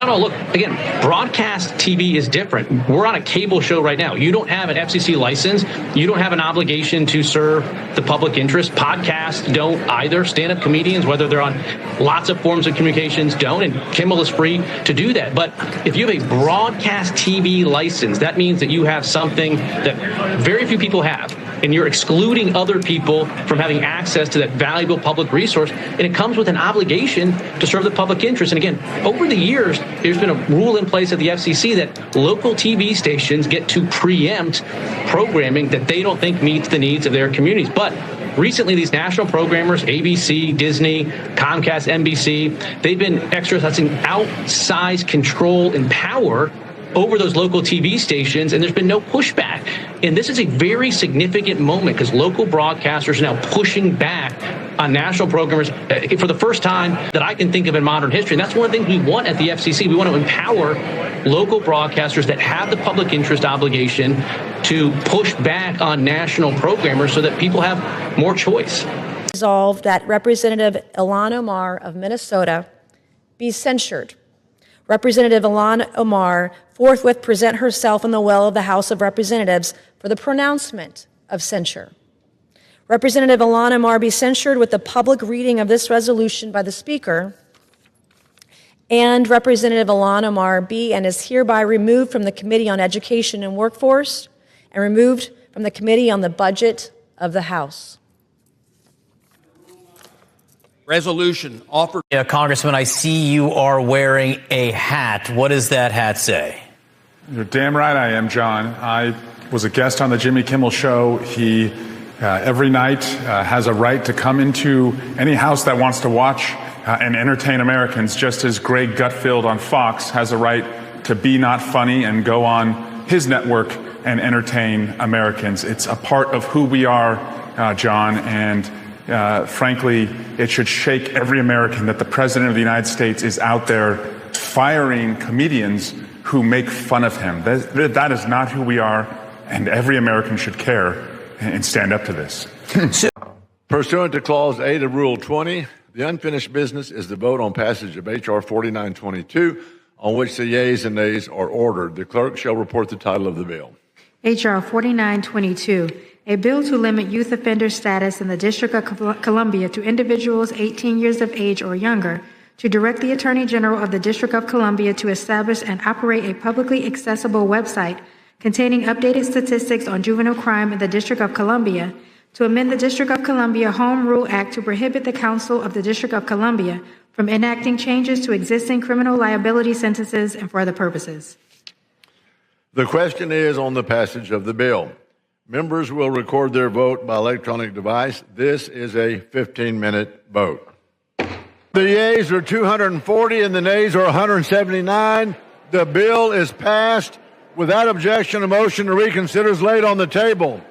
No, look, again, broadcast TV is different. We're on a cable show right now. You don't have an FCC license. You don't have an obligation to serve the public interest. Podcasts don't either. Stand-up comedians, whether they're on lots of forms of communications, don't. And Kimmel is free to do that. But if you have a broadcast TV license, that means that you have something that very few people have. And you're excluding other people from having access to that valuable public resource. And it comes with an obligation to serve the public interest. And again, over the years, there's been a rule in place at the FCC that local TV stations get to preempt programming that they don't think meets the needs of their communities. But recently, these national programmers, ABC, Disney, Comcast, NBC, they've been exercising outsized control and power over those local TV stations, and there's been no pushback. And this is a very significant moment because local broadcasters are now pushing back on national programmers for the first time that I can think of in modern history. And that's one of the things we want at the FCC. We want to empower local broadcasters that have the public interest obligation to push back on national programmers so that people have more choice. Resolved that Representative Ilhan Omar of Minnesota be censured. Representative Ilhan Omar forthwith present herself in the well of the House of Representatives for the pronouncement of censure. Representative Ilhan Omar be censured with the public reading of this resolution by the Speaker, and Representative Ilhan Omar be and is hereby removed from the Committee on Education and Workforce and removed from the Committee on the Budget of the House. Resolution offered. Yeah, Congressman, I see you are wearing a hat. What does that hat say? You're damn right I am, John. I was a guest on the Jimmy Kimmel show. He, every night, has a right to come into any house that wants to watch and entertain Americans, just as Greg Gutfeld on Fox has a right to be not funny and go on his network and entertain Americans. It's a part of who we are, John, and frankly, it should shake every American that the President of the United States is out there firing comedians who make fun of him. That is not who we are, and every American should care and stand up to this. Pursuant to Clause 8 of Rule 20, the unfinished business is the vote on passage of H.R. 4922, on which the yeas and nays are ordered. The clerk shall report the title of the bill. H.R. 4922, a bill to limit youth offender status in the District of Columbia to individuals 18 years of age or younger, to direct the Attorney General of the District of Columbia to establish and operate a publicly accessible website containing updated statistics on juvenile crime in the District of Columbia, to amend the District of Columbia Home Rule Act to prohibit the Council of the District of Columbia from enacting changes to existing criminal liability sentences and for other purposes. The question is on the passage of the bill. Members will record their vote by electronic device. This is a 15-minute vote. The yeas are 240 and the nays are 179. The bill is passed. Without objection, a motion to reconsider is laid on the table.